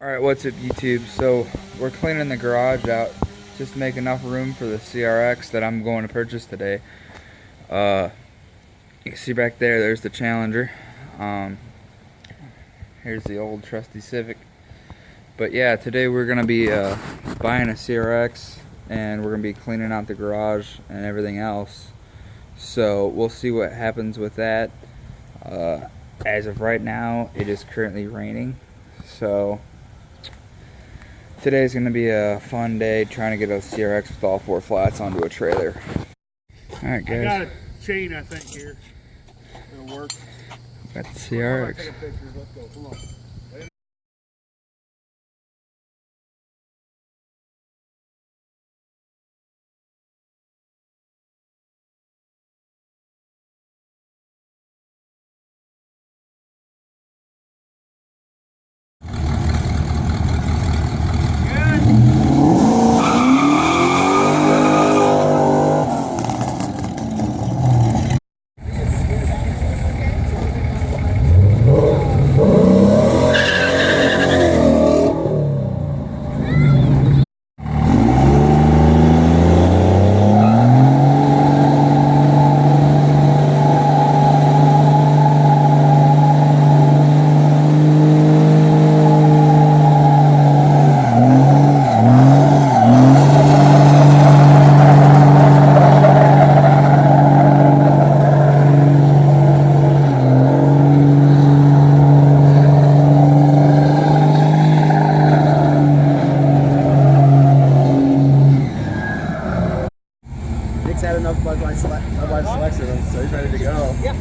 Alright, what's up YouTube? So we're cleaning the garage out just to make enough room for the CRX that I'm going to purchase today. You can see back there, there's the Challenger. Here's the old trusty Civic. But yeah, today we're going to be buying a CRX and we're going to be cleaning out the garage and everything else. So we'll see what happens with that. As of right now, it is currently raining. So today's going to be a fun day trying to get a CRX with all four flats onto a trailer. Alright guys. I got a chain I think here. It'll work. Got the CRX. Take a picture. Let's go. Come on. Nick's had enough Budweiser selection, so he's ready to go. Yep.